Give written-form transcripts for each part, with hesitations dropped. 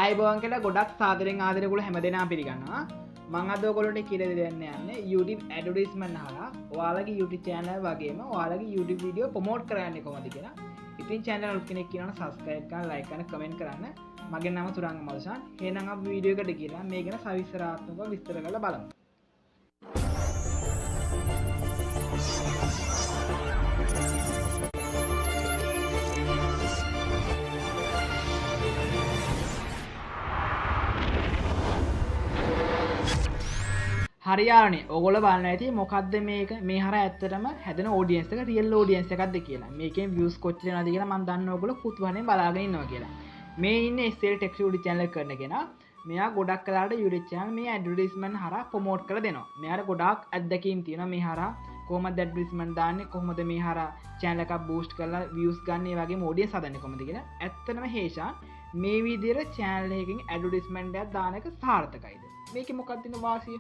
ආයුබෝවන් කියලා ගොඩක් සාදරෙන් ආදරේ ඔයගොල්ලෝ හැමදෙනාම පිළිගන්නවා. මම අද ඔයගොල්ලෝට කියලා දෙන්න යන්නේ YouTube advertisement හරහා ඔයාලගේ YouTube channel වගේම ඔයාලගේ YouTube video promote කරන්නේ කොහොමද කියලා. ඉතින් channel එක කෙනෙක් කියනවා subscribe කරන්න, like කරන්න, comment කරන්න. මගේ නම සුරංග මල්ෂාන්. එහෙනම් අපි වීඩියෝ එකට ගිහලා මේ ගැන සවිස්තරාත්මකව විස්තර කරලා බලමු. හරියානේ ඔයගොල්ලෝ බලන්න ඇති මොකද්ද මේක මේ හර ඇත්තටම හැදෙන ඔඩියන්ස් එක රියල් ඔඩියන්ස් එකක්ද කියලා. මේකෙන් views කොච්චර යනවද කියලා මම දන්නවා ඔයගොල්ලෝ කුතුහලයෙන් බලාගෙන ඉන්නවා කියලා. මේ ඉන්නේ SL Tech YouTube channel එක කරන කෙනා. මෙයා ගොඩක් කලාට YouTube channel මේ advertisement හරහා promote කරලා දෙනවා. මෙයාට ගොඩාක් අත්දැකීම් තියෙනවා මේ හරහා කොහොමද advertisement දාන්නේ, කොහොමද මේ හරහා channel එකක් boost කරලා views ගන්න, ඒ වගේම audience හදන්නේ කොහොමද කියලා. ඇත්තටම හේෂාන් මේ විදිහට channel එකකින් advertisement එකක් දාන එක සාර්ථකයිද? මේකේ මොකක්ද තියෙන වාසිය?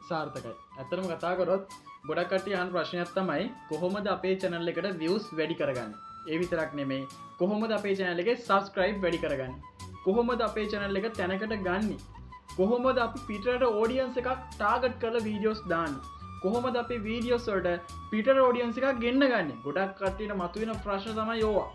සාර්ථකයි. ඇත්තටම කතා කරොත් ගොඩක් කට්ටිය අහන ප්‍රශ්නයක් තමයි කොහොමද අපේ channel එකට views වැඩි කරගන්නේ? ඒ විතරක් නෙමෙයි කොහොමද අපේ channel එකේ subscribe වැඩි කරගන්නේ? කොහොමද අපේ channel එක තැනකට ගන්නේ? කොහොමද අපි පිටරට audience එකක් target කරලා videos දාන්නේ? කොහොමද අපි videos වලට පිටර audience එකක් ගෙන්න ගන්නේ? ගොඩක් කට්ටියට මතුවෙන ප්‍රශ්න තමයි ඕවා.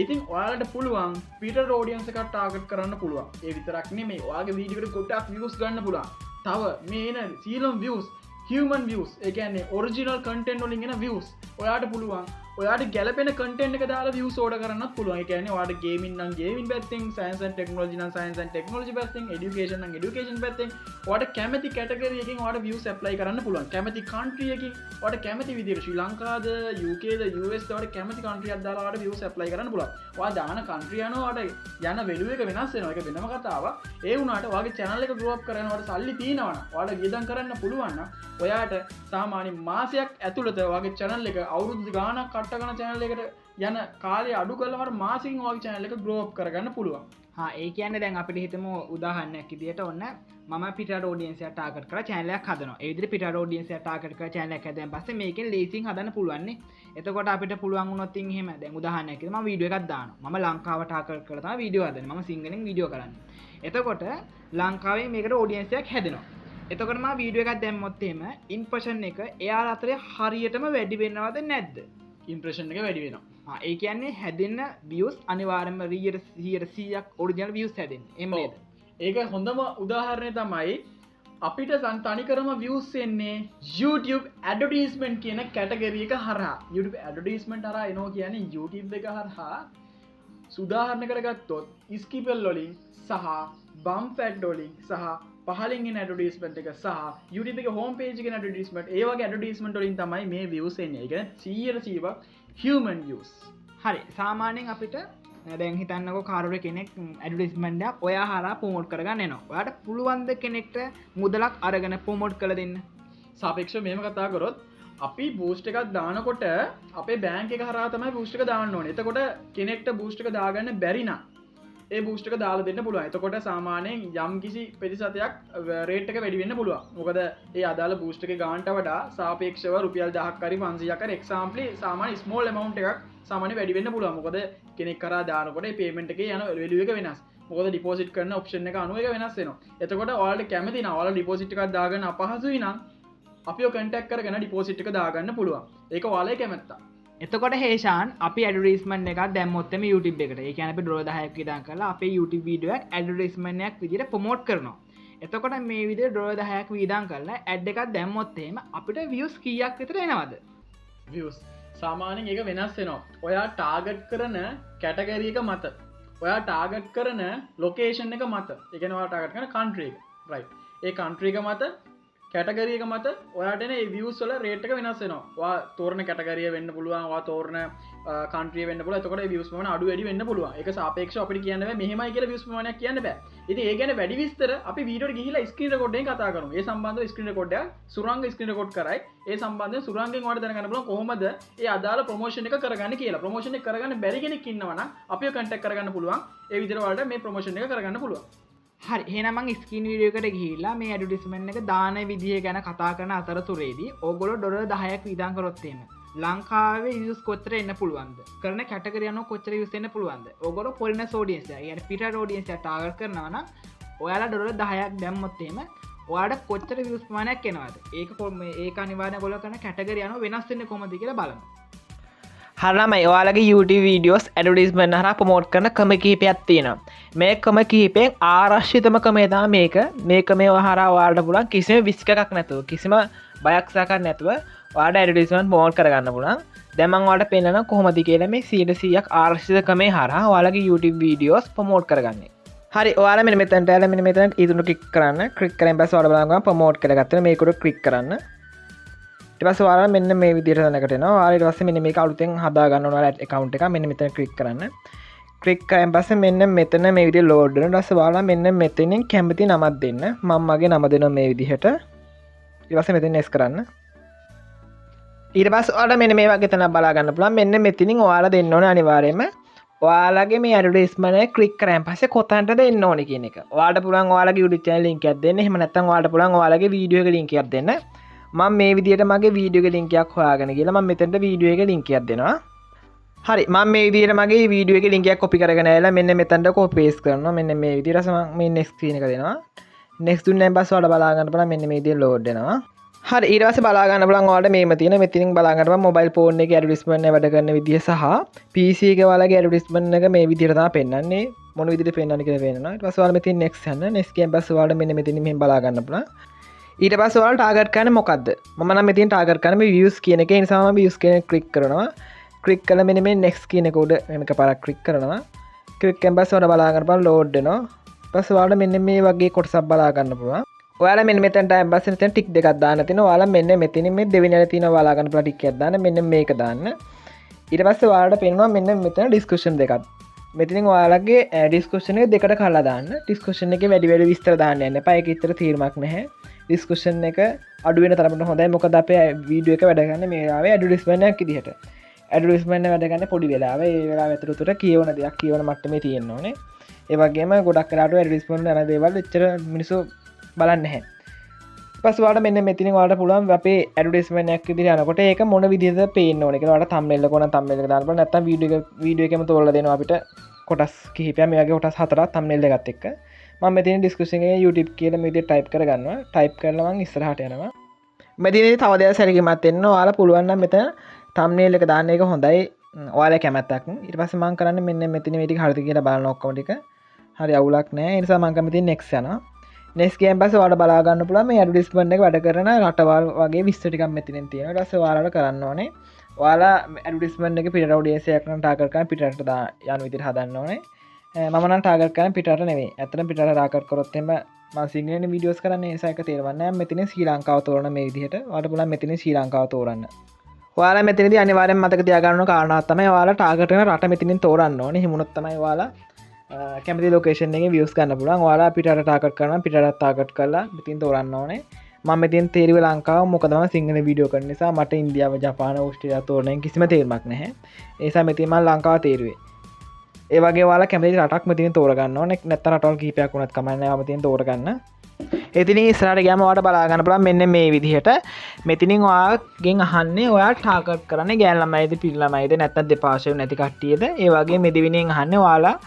ඉතින් ඔයාලට පුළුවන් පිටර audience එකක් target කරන්න පුළුවන්. ඒ විතරක් නෙමෙයි ඔයාගේ video එකට ගොඩක් views ගන්න පුළුවන්. තව මේ එන සීලම් views, human views, ඒ කියන්නේ original content වලින් එන views ඔයාට පුළුවන් ඔයාට ගැලපෙන content එක දාලා views order කරන්නත් පුළුවන්. ඒ කියන්නේ ඔයාට gaming නම් gaming පැත්තෙන්, science and technology නම් science and technology පැත්තෙන්, education නම් education පැත්තෙන් ඔයාට කැමති category එකකින් ඔයාට views apply කරන්න පුළුවන්. කැමති country එකකින් ඔයාට කැමති විදිහට ශ්‍රී ලංකාවද, UK ද, US ද ඔයාට කැමති country එකක් දාලා ඔයාට views apply කරන්න පුළුවන්. ඔයා දාන country යනවා ඔයාට යන value එක වෙනස් වෙනවා. ඒක වෙනම කතාවක්. ඒ වුණාට ඔයාගේ channel එක grow up කරගෙන ඔයාට සල්ලි තියෙනවා නම් ඔයාට වියදම් කරන්න පුළුවන් නම් ඔයාට සාමාන්‍ය මාසයක් ඇතුළත ඔයාගේ channel එක අවුරුදු ගාණක් කට්ටගෙන channel එකට යන කාලය අඩු කරලා වර මාසෙකින් ඔයාගේ channel එක grow up කරගන්න පුළුවන්. ඒ කියන්නේ දැන් අපිට හිතමු උදාහරණයක් විදියට ඔන්න මම පිටරට audience එක target කරලා channel එකක් හදනවා. ඒ විදිහට පිටරට audience එක target කරලා channel එකක් හදන් පස්සේ මේකෙන් leasing හදන්න පුළුවන් නේ. එතකොට අපිට පුළුවන් වුණොත් ඉතින් එහෙම දැන් උදාහරණයක් විදියට මම වීඩියෝ එකක් දානවා. මම ලංකාව target කරලා තමයි වීඩියෝ හදන්නේ. මම සිංහලෙන් වීඩියෝ කරන්නේ. එතකොට ලංකාවේ මේකට audience එකක් හැදෙනවා. එතකොට මම වීඩියෝ එකක් දැම්මොත් එහෙම impression එක එයාලා අතරේ හරියටම වැඩි වෙනවද නැද්ද? impression එක වැඩි වෙනවා. ඒ කියන්නේ හැදෙන views අනිවාර්යයෙන්ම 100%ක් original views හැදෙන්නේ. එහෙම නේද? ඒක හොඳම උදාහරණය තමයි අපිට තනිකරම views එන්නේ YouTube advertisement කියන category එක හරහා. YouTube advertisement හරහා එනවා කියන්නේ YouTube එක හරහා උදාහරණ කරගත්තොත් skipper වලින් සහ bump ad වලින් සහ පහලින් එන ඇඩ්වර්ටයිස්මන්ට් එක සහ YouTube එකේ හෝම් පේජ් එකේ ඇඩ්වර්ටයිස්මන්ට් ඒ වගේ ඇඩ්වර්ටයිස්මන්ට් වලින් තමයි මේ views එන්නේ. ඒ කියන්නේ 100% human views. හරි. සාමාන්‍යයෙන් අපිට දැන් හිතන්නකෝ කාර්යර කෙනෙක් ඇඩ්වර්ටයිස්මන්ට් එකක් ඔයා හරහා ප්‍රොමෝට් කරගන්න එනවා. ඔයාට පුළුවන් ද කෙනෙක්ට මුදලක් අරගෙන ප්‍රොමෝට් කරලා දෙන්න? සාපේක්ෂව මෙහෙම කතා කරොත් අපි බූස්ට් එකක් දානකොට අපේ බැංක් එක හරහා තමයි බූස්ට් එක දාන්න ඕනේ. එතකොට කෙනෙක්ට බූස්ට් එක දාගන්න බැරි නම් ඒ බූස්ට් එක දාලා දෙන්න පුළුවන්. එතකොට සාමාන්‍යයෙන් යම් කිසි ප්‍රතිශතයක් රේට් එක වැඩි වෙන්න පුළුවන්. මොකද ඒ අදාළ බූස්ට් එකේ ගාණට වඩා සාපේක්ෂව රුපියල් 1000ක් හරි 500ක් හරි එක්සැම්පලි සාමාන්‍ය ස්මෝල් amount එකක් සාමාන්‍ය වැඩි වෙන්න පුළුවන්. මොකද කෙනෙක් කරා දානකොට ඒ පේමන්ට් එකේ යන වැලියු එක වෙනස්. මොකද ඩිපොසිට් කරන ඔප්ෂන් එක අනුව එක වෙනස් වෙනවා. එතකොට ඔයාලට කැමති නම් ඔයාලා ඩිපොසිට් එකක් දාගන්න අපහසුයි නම් අපිව කන්ටැක්ට් කරගෙන ඩිපොසිට් එක දාගන්න පුළුවන්. ඒක ඔයාලගේ කැමැත්ත. එතකොට හේෂාන් අපි ඇඩ්වර්ටයිස්මන්ට් එකක් දැම්මොත් එමේ YouTube එකට. ඒ කියන්නේ අපි $10ක් වියදම් කරලා අපේ YouTube වීඩියෝ එකක් ඇඩ්වර්ටයිස්මන්ට් එකක් විදිහට ප්‍රොමෝට් කරනවා. එතකොට මේ විදිහට $10ක් වියදම් කරලා ඇඩ් එකක් දැම්මොත් එහෙම අපිට views කීයක් විතර එනවද? views සාමාන්‍යයෙන් ඒක වෙනස් වෙනවා. ඔයා ටාගට් කරන කැටගරි එක මත. ඔයා ටාගට් කරන ලොකේෂන් එක මත. ඒ කියන්නේ ඔයා ටාගට් කරන country එක. right. ඒ country එක මත කැටගරි එක මත ඔයාට එන ඒ views වල රේට් එක වෙනස් වෙනවා. ඔයා තෝරන කැටගරිය වෙන්න පුළුවන්, ඔයා තෝරන country වෙන්න පුළුවන්. එතකොට ඒ views ප්‍රමාණය අඩු වැඩි වෙන්න පුළුවන්. ඒක සාපේක්ෂව අපිට කියන්න බෑ මෙහෙමයි කියලා views ප්‍රමාණයක් කියන්න බෑ. ඉතින් ඒ ගැන වැඩි විස්තර අපි වීඩියෝ එකට ගිහිලා ස්ක්‍රීන් රෙකෝඩ් එකෙන් කතා කරමු. ඒ සම්බන්ධව ස්ක්‍රීන් රෙකෝඩ් එක සුරංග ස්ක්‍රීන් රෙකෝඩ් කරයි. ඒ සම්බන්ධයෙන් සුරංගෙන් ඔයාලට දැනගන්න පුළුවන් කොහොමද ඒ අදාළ ප්‍රොමෝෂන් එක කරගන්නේ කියලා. ප්‍රොමෝෂන් එක කරගන්න බැරි කෙනෙක් ඉන්නවා නම් අපිව කන්ටැක්ට් කරගන්න පුළුවන්. ඒ විදිහට ඔයාලට මේ ප්‍රොමෝෂන් එක කරගන්න පුළුවන්. හරි. එහෙනම් මම ස්ක්‍රීන් වීඩියෝ එකට ගිහිල්ලා මේ ඇඩ්වර්ටයිස්මන්ට් එක දාන විදිය ගැන කතා කරන අතරතුරේදී ඕගොල්ලෝ $10ක් වියදම් කරොත් එහෙම ලංකාවේ views කොච්චර එන්න පුළුවන්ද කරන කැටගරි අනුව කොච්චර views එන්න පුළුවන්ද ඕගොල්ලෝ foreigners audience එක يعني පිටරට audience එක target කරනවා නම් ඔයාලා ඩොලර් 10ක් දැම්මොත් එහෙම ඔයාලට කොච්චර views ප්‍රමාණයක් එනවද ඒක අනිවාර්යයෙන් ඔයගොල්ලෝ කරන කැටගරි අනුව වෙනස් වෙන්නේ කොහොමද කියලා බලමු හරමයි ඔයාලගේ YouTube වීඩියෝස් ඇඩ්වර්ටයිස්මන්ට් හරහා ප්‍රොමෝට් කරන ක්‍රම කිහිපයක් තියෙනවා. මේ ක්‍රම කිහිපෙන් ආරක්ෂිතම ක්‍රමය තමයි මේක. මේක මේ හරහා ඔයාලට පුළුවන් කිසිම රිස්ක් එකක් නැතුව කිසිම බයක් සැකක් නැතුව ඔයාලට ඇඩ්වර්ටයිස්මන්ට් ප්‍රොමෝට් කරගන්න පුළුවන්. දැන් මම ඔයාලට පෙන්නනවා කොහොමද කියලා මේ 100%ක් ආරක්ෂිත ක්‍රමේ හරහා ඔයාලගේ YouTube වීඩියෝස් ප්‍රොමෝට් කරගන්නේ. හරි ඔයාලා මෙන්න මෙතනට ඇවිල්ලා මෙන්න මෙතන ඊදුණු ක්ලික් කරන්න. ක්ලික් කරන් පස්සේ ඔයාලා බලන්න ප්‍රොමෝට් කරගත්තා. මේක උඩ ක්ලික් කරන්න. ඊට පස්සේ ඔයාලා මෙන්න මේ විදිහට තැනකට එනවා. ඔයාලා ඊට පස්සේ මෙන්න මේක අලුතෙන් හදා ගන්න ඕන ඔයාලා account එක. මෙන්න මෙතන ක්ලික් කරන්න. ක්ලික් කරන් පස්සේ මෙන්න මෙතන මේ විදිහට load වෙනවා. ඊට පස්සේ ඔයාලා මෙන්න මෙතනින් කැමති නමක් දෙන්න. මම මගේ නම දෙනවා මේ විදිහට. ඊට පස්සේ මෙතන S කරන්න. ඊට පස්සේ ඔයාලා මෙන්න මේ වගේ තැනක් බලා ගන්න පුළුවන්. මෙන්න මෙතනින් ඔයාලා දෙන්න ඕනේ අනිවාර්යයෙන්ම ඔයාලගේ මේ ඇඩ්වර්ටයිස්මන්ට් එක ක්ලික් කරාන් පස්සේ කොතනටද එන්න ඕනේ කියන එක. ඔයාලට පුළුවන් ඔයාලගේ YouTube channel link එකක් දෙන්න. එහෙම නැත්නම් ඔයාලට පුළුවන් ඔයාලගේ වීඩියෝ එකේ link එකක් දෙන්න. මම මේ විදිහට මගේ වීඩියෝ එකේ link එකක් හොයාගෙන ගිහලා මම මෙතනට වීඩියෝ එකේ link එකක් දෙනවා. හරි මම මේ විදිහට මගේ වීඩියෝ එකේ link එකක් copy කරගෙන ආලා මෙන්න මෙතනට copy paste කරනවා. මෙන්න මේ විදිහට මම මේ next screen එක දෙනවා. next දුන්නාන් පස්සේ ඔයාලා බලා ගන්න බලන්න මෙන්න මේ විදිහට load වෙනවා. හරි ඊට පස්සේ බලා ගන්න බලන්න ඔයාලට මේම තියෙන මෙතනින් බලා ගන්න බලන්න මොබයිල් ෆෝන් එකේ ඇඩ්වර්ටයිස්මන්ට් එක වැඩ කරන විදිය සහ PC එකේ ඔයාලගේ ඇඩ්වර්ටයිස්මන්ට් එක මේ විදිහට තමයි පෙන්වන්නේ මොන විදිහට පෙන්වන්නේ කියලා පේනවා ඊට පස්සේ ඔයාලා මෙතනින් next යන්න next කියන පස්සේ ඔයාලට මෙන්න මෙතනින් මෙහෙම බලා ගන්න පුළුවන් ඊට පස්සේ ඔයාලා ටාගට් කරන්නේ මොකද්ද මම නම් මෙතනින් ටාගට් කරන්නේ මේ views කියන එක ඒ නිසා මම views කියන එක ක්ලික් කරනවා ක්ලික් කළා මෙන්න මේ next කියන එක උඩ මෙහෙම එකපාරක් ක්ලික් කරනවා ක්ලික් කරන් පස්සේ ඔයාලා බලා ගන්න බලන්න load වෙනවා ඊට පස්සේ ඔයාලට මෙන්න මේ වගේ කොටසක් බලා ගන්න පුළුවන් ඔයාලා මෙන්න මෙතනට ආවම පස්සේ මෙතන ටික් දෙකක් දාන්න තියෙනවා. ඔයාලා මෙන්න මෙතනින් මේ දෙවෙනි අර තියෙනවා ඔයාලා ගන්න පුළුවන් ටික් එකක් දාන්න. මෙන්න මේක දාන්න. ඊට පස්සේ ඔයාලට පේනවා මෙන්න මෙතන ඩිස්ක්‍රිප්ෂන් දෙකක්. මෙතනින් ඔයාලගේ ඩිස්ක්‍රිප්ෂන් එක දෙකට කඩලා දාන්න. ඩිස්ක්‍රිප්ෂන් එකේ වැඩි විස්තර දාන්න යන්න එපා. ඒක ඉතර තීරමක් නැහැ. ඩිස්ක්‍රිප්ෂන් එක අඩු වෙන තරමට හොඳයි. මොකද අපේ වීඩියෝ එක වැඩ ගන්න මේ වෙලාවේ ඇඩ්වර්ටයිස්මන්ට් එකක් විදිහට. ඇඩ්වර්ටයිස්මන්ට් එක වැඩ ගන්න පොඩි වෙලාවේ ඒ වෙලාව ඇතුළත කියවන දෙයක් කියවන මට්ටමේ තියෙන්න ඕනේ. ඒ වගේම ගොඩක් වෙලාවට ඇඩ්වර්ටයිස්මන්ට් යන දේවල් එච්චර මිනිස්සු බලන්නේ නැහැ. පස්සේ ඔයාලට මෙන්න මෙතනින් ඔයාලට පුළුවන් අපේ ඇඩ්වර්ටයිස්මන්ට් එකක් විදිහට යනකොට ඒක මොන විදිහද පේන්න ඕනේ කියලා ඔයාලට thumbnail එක ඕන thumbnail එක දාන්න බලන්න නැත්නම් වීඩියෝ එකෙම තෝරලා දෙනවා අපිට කොටස් කිහිපයක් මේ වගේ කොටස් හතරක් thumbnail එකත් එක්ක මම මෙතන description එකේ YouTube කියලා මේ විදිහට type කරගන්නවා type කරලා මම ඉස්සරහට යනවා මෙතනදී තව දෙයක් සැලකීමක් දෙන්න ඔයාලා පුළුවන් නම් මෙතන thumbnail එක දාන්න එක හොඳයි ඔයාලා කැමැත්තක් ඊට පස්සේ මම කරන්නේ මෙන්න මෙතන මේ ටික හරිද කියලා බලන්න ඔක්කොම ටික හරි අවුලක් නැහැ ඒ නිසා මම කැමතියි next යනවා next game පස්සේ ඔයාලට බලා ගන්න පුළුවන් මේ ඇඩ්වර්ටයිස්මන්ට් එක වැඩ කරන රටවල් වගේ විස්තර ටිකක් මෙතනින් තියෙනවා ඊට පස්සේ ඔයාලට කරන්න ඕනේ ඔයාලා ඇඩ්වර්ටයිස්මන්ට් එක පිටරට ඔඩියන්ස් එකක් නම් ටාගට් කරන් පිටරට යන විදිහට හදන්න ඕනේ මම නම් ටාගට් කරන්නේ පිටරට නෙවෙයි ඇත්තටම පිටරට ටාගට් කරොත් එහෙම මම සිංහලෙන් වීඩියෝස් කරන්නේ ඒ නිසා එක තේරෙන්නේ නැහැ මෙතනින් ශ්‍රී ලංකාව තෝරන මේ විදිහට ඔයාලට පුළුවන් මෙතනින් ශ්‍රී ලංකාව තෝරන්න ඔයාලා මෙතනදී අනිවාර්යෙන් මතක තියාගන්න ඕන කාරණාවක් තමයි ඔයාලා ටාගට් කරන රට මෙතනින් තෝරන්න ඕනේ එහෙම වුණොත් තමයි ඔයාලා කැමති ලොකේෂන් එකේ views ගන්න පුළුවන්. ඔයාලා පිටරට ටාගට් කරනවා පිටරට ටාගට් කරලා මෙතින් තෝරන්න ඕනේ. මම මෙතින් තේරුවේ ලංකාව මොකද මම සිංහල වීඩියෝ කරන නිසා මට ඉන්දියාව ජපාන ඕස්ට්‍රේලියාව තෝරන්න කිසිම තේරුමක් නැහැ. ඒ නිසා මෙතින් මම ලංකාව තේරුවේ. ඒ වගේ ඔයාලා කැමති රටක් මෙතින් තෝරගන්න ඕනේ. නැත්නම් රටවල් කිහිපයක් වුණත් කමක් නැහැ මෙතින් තෝරගන්න. එතින් ඉස්සරහට ගියාම ඔයාලට බලා ගන්න පුළුවන් මෙන්න මේ විදිහට. මෙතින් ඔයාගෙන් අහන්නේ ඔයා ටාගට් කරන්නේ ගෑන් ළමයිද පිරි ළමයිද නැත්නම් දෙපාර්ශ්වය නැති කට්ටියද? ඒ වගේ මේ දෙවෙනියෙන් අහන්නේ ඔයාලා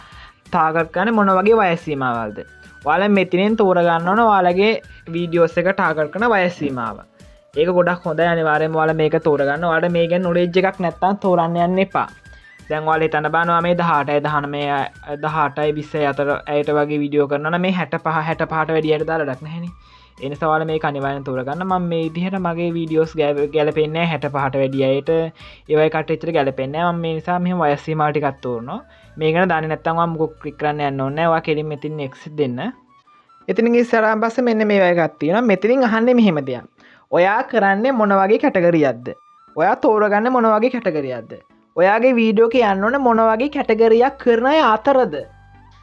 ටාගට් කරන්නේ මොන වගේ වයස් සීමාවල්ද? ඔයාලා මෙතනින් තෝරගන්න ඕන ඔයාලගේ වීඩියෝස් එක ටාගට් කරන වයස් සීමාව. ඒක ගොඩක් හොඳයි අනිවාර්යයෙන්ම ඔයාලා මේක තෝරගන්න. ඔයාලට මේ ගැන නොලෙජ් එකක් නැත්තම් තෝරන්න යන්න එපා. දැන් ඔයාලා හිතන්න බලනවා මේ 18යි 19යි 18යි 20යි අතර ඇයට වගේ වීඩියෝ කරනවා නම් මේ 65 65ට වැඩි අයට දාලා ඩක් නැහැනේ. ඒ නිසා ඔයාලා මේක අනිවාර්යෙන් තෝරගන්න. මම මේ විදිහට මගේ වීඩියෝස් ගැලපෙන්නේ නැහැ 65ට වැඩි අයට. ඒ වගේ කට්ටිය ඇත්තට ගැලපෙන්නේ නැහැ. මම මේ නිසා මෙහෙම වයස් සීමාව ටිකක් තෝරනවා. මේක ගැන දන්නේ නැත්නම් ඔයා මොකක් ක්ලික් කරන්න යන්න ඕනේ නැහැ. ඔයා කෙලින් මෙතනින් next දෙන්න. එතනින් ඉස්සරහන් පස්සේ මෙන්න මේ වගේ එකක් තියෙනවා. මෙතනින් අහන්නේ මෙහෙම දෙයක්. ඔයා කරන්නේ මොන වගේ කැටගරියක්ද? ඔයා තෝරගන්නේ මොන වගේ කැටගරියක්ද? ඔයාගේ වීඩියෝ එක යන්න ඕනේ මොන වගේ කැටගරියක් කරන අය අතරද?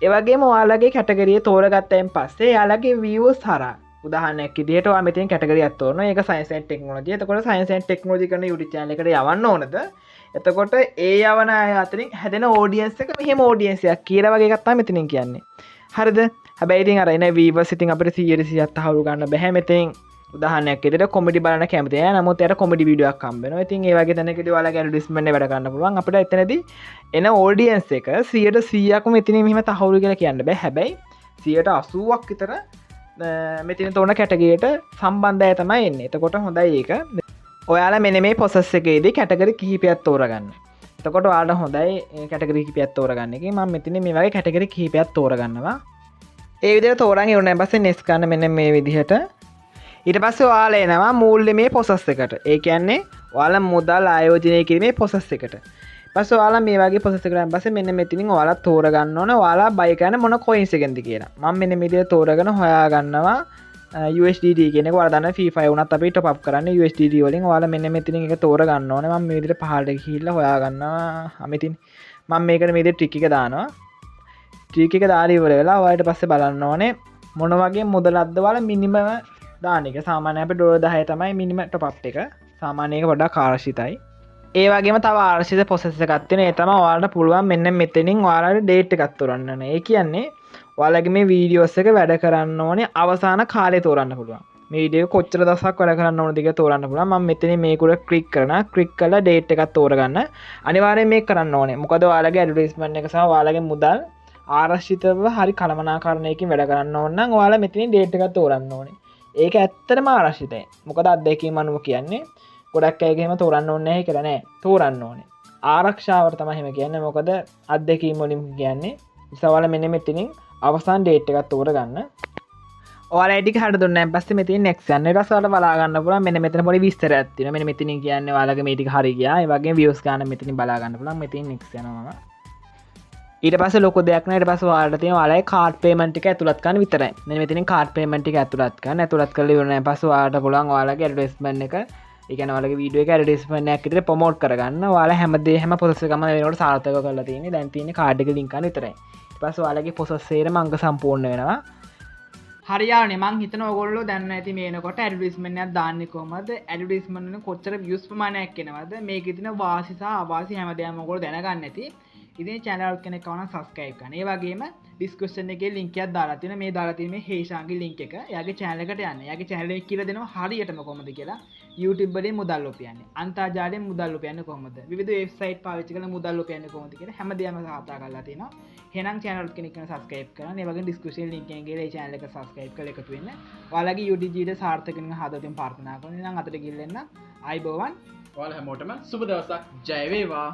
ඒ වගේම ඔයාලගේ කැටගරිය තෝරගත්තයින් පස්සේ එයාලගේ views හරහා උදාහරණයක් විදිහට ඔයා මෙතෙන් කැටගරියක් තෝරනවා. ඒක science and technology. එතකොට science and technology කරන YouTube channel එකට යවන්න ඕනද? එතකොට ඒ යවන අය අතරින් හැදෙන audience එක මෙහෙම audience එකක් කියලා වගේ එකක් තමයි මෙතනින් කියන්නේ. හරිද? හැබැයි ඉතින් අර එන viewers ඉතින් අපිට 100% තහවුරු ගන්න බෑ මෙතෙන් උදාහරණයක් විදිහට කොමඩි බලන්න කැමති නැහැ. නමුත් එයාට කොමඩි වීඩියෝ එකක් හම්බ වෙනවා. ඉතින් ඒ වගේ තැනකදී ඔයාලගේ ඇඩ්වර්ටයිස්මන්ට් එක වැඩ කරන්න පුළුවන්. අපිට එතනදී එන ඔඩියන්ස් එක 100%ක්ම මෙතනින් මෙහෙම තහවුරු කියලා කියන්න බෑ. හැබැයි 80%ක් විතර මෙතන තෝරන කැටගරියට සම්බන්ධය තමයි එන්නේ. එතකොට හොඳයි ඒක. ඔයාලා මෙන්න මේ ප්‍රොසෙස් එකේදී කැටගරි කිහිපයක් තෝරගන්න. එතකොට ඔයාලට හොඳයි කැටගරි කිහිපයක් තෝරගන්න එකේ. මම මෙතන මේ වගේ කැටගරි කිහිපයක් තෝරගන්නවා. ඒ විදිහට තෝරන් ඉවරනයින් පස්සේ නෙක්ස්ට් ගන්න මෙන්න මේ විදිහට. ඊට පස්සේ ඔයාලා එනවා මූල්‍යමය ප්‍රොසෙස් එකට. ඒ කියන්නේ ඔයාලා මුදල් ආයෝජනය කිරීමේ ප්‍රොසෙස් එකට. පස්සේ ඔයාලා මේ වගේ ප්‍රොසෙස් එකකට යන පස්සේ මෙන්න මෙතනින් ඔයාලා තෝරගන්න ඕන ඔයාලා බයි කරන මොන කොයින්ස් එකෙන්ද කියලා. මම මෙන්න මේ විදිහට තෝරගෙන හොයා ගන්නවා USDT කියන එක. ඔයාලා දන්න free fire උනත් අපි top up කරන්නේ USDT වලින්. ඔයාලා මෙන්න මෙතනින් එක තෝරගන්න ඕනේ. මම මේ විදිහට පහළට ගිහිල්ලා හොයා ගන්නවා. අමිතින් මම මේකට මේ විදිහට ට්‍රික් එක දානවා. ට්‍රික් එක දාලා ඉවර වෙලා ඔයාලට පස්සේ බලන්න ඕනේ මොන වගේ මුදලක්ද ඔයාලා මිනිමම දාන එක. සාමාන්‍යයෙන් අපි $10 තමයි මිනිමම් top up එක. සාමාන්‍යයෙන් ඒක වඩා ආකර්ෂිතයි. ඒ වගේම තව ආර්ශිත ප්‍රොසෙස් එකක් තියෙනවා. ඒ තමයි ඔයාලට පුළුවන් මෙන්න මෙතනින් ඔයාලට ඩේට් එකක් තෝරන්න ඕනේ. ඒ කියන්නේ ඔයාලගේ මේ වීඩියෝස් එක වැඩ කරන්න ඕනේ අවසාන කාලය තෝරන්න පුළුවන්. මේ වීඩියෝ කොච්චර දවසක් වැඩ කරන්න ඕනද කියලා තෝරන්න පුළුවන්. මම මෙතනින් මේකට ක්ලික් කරනවා. ක්ලික් කරලා ඩේට් එකක් තෝරගන්න. අනිවාර්යයෙන් මේක කරන්න ඕනේ. මොකද ඔයාලගේ ඇඩ්වර්ටයිස්මන්ට් එක සහ ඔයාලගේ මුදල් ආරක්ෂිතව හරි කළමනාකරණයකින් වැඩ කරන්න ඕන නම් ඔයාලා මෙතනින් ඩේට් එකක් තෝරන්න ඕනේ. ඒක ඇත්තටම ආරක්ෂිතයි. මොකද අත්දැකීම් අනුව කියන්නේ ගොඩක් අයගේ එහෙම තෝරන්න ඕනේ නැහැ කියලා නෑ. තෝරන්න ඕනේ. ආරක්ෂාවට තමයි එහෙම කියන්නේ. මොකද අත්දැකීම් වලින් කියන්නේ ඉස්සවල මෙන්න මෙතනින් අවසාන ඩේට් එකක් තෝරගන්න. ඔයාලා ඒ ටික හරියට දුන්නාන් පස්සේ මෙතනින් next යන්න. ඊට පස්සේ ඔයාලට බලා ගන්න පුළුවන් මෙන්න මෙතන පොඩි විස්තරයක් තියෙනවා. මෙන්න මෙතනින් කියන්නේ ඔයාලගේ මේ ටික හරි ගියා. ඒ වගේම views ගන්න මෙතනින් බලා ගන්න පුළුවන්. මෙතනින් next යනවා මම. ඊට පස්සේ ලොකු දෙයක් නෑ. ඊට පස්සේ ඔයාලට තියෙන ඔයාලගේ කාඩ් පේමන්ට් ටික ඇතුළත් කරන්න විතරයි. මෙන්න මෙතනින් කාඩ් පේමන්ට් ටික ඇතුළත් කරන්න. ඇතුළත් කරලා ඉවරනයින් පස්සේ ඔයාලට පුළුවන් ඔයාලගේ ඇඩ්වර්ටයිස්මන්ට් එක ඒ කියන්නේ ඔයාලගේ වීඩියෝ එක ඇඩ්වර්ටයිස්මන්ට් එකක් විදිහට ප්‍රොමෝට් කරගන්න. ඔයාලා හැම ප්‍රොසෙස් එකම වෙනකොට සාර්ථකව කරලා තියෙන්නේ. දැන් තියෙන්නේ කාඩ් එක ලින්ක් කරන්න විතරයි. ඊට පස්සේ ඔයාලගේ ප්‍රොසෙස් එකේම අංග සම්පූර්ණ වෙනවා. හරියානේ මං හිතන ඔයගොල්ලෝ දන්න ඇති මේනකොට ඇඩ්වර්ටයිස්මන්ට් එකක් දාන්නේ කොහමද? ඇඩ්වර්ටයිස්මන්ට් එක කොච්චර views ප්‍රමාණයක් එනවද? මේකේ තියෙන වාසි සහ අවාසි හැමදේම ඔයගොල්ලෝ දැනගන්න ඇති. ඉතින් channel කෙනෙක් කවනම් subscribe කරන්න. ඒ වගේම description එකේ link එකක් දාලා තියෙනවා. මේ දාලා තියෙන මේ හේෂාන්ගේ link එක. එයාගේ channel එකට යන්න. එයාගේ channel එක කියලා දෙනවා හරියටම කොහොමද කියලා. YouTube වලින් මුදල් උපයන්නේ. අන්තර්ජාලයෙන් මුදල් උපයන්නේ කොහොමද? විවිධ website පාවිච්චි කරලා මුදල් උපයන්නේ කොහොමද කියලා හැමදේම කතා කරලා තියෙනවා. එහෙනම් channel කෙනෙක් කරන subscribe කරන්න. ඒ වගේම description link එකෙන් ගිහලා ඒ channel එක subscribe කරලා එකතු වෙන්න. ඔයාලගේ YouTube ජීවිතය සාර්ථක වෙන හදවතින් ප්‍රාර්ථනා කරනවා. එහෙනම් අතට ගිහින් එන්න. ආයිබෝවන්. ඔයාලා හැමෝටම සුබ දවසක්. ජය වේවා.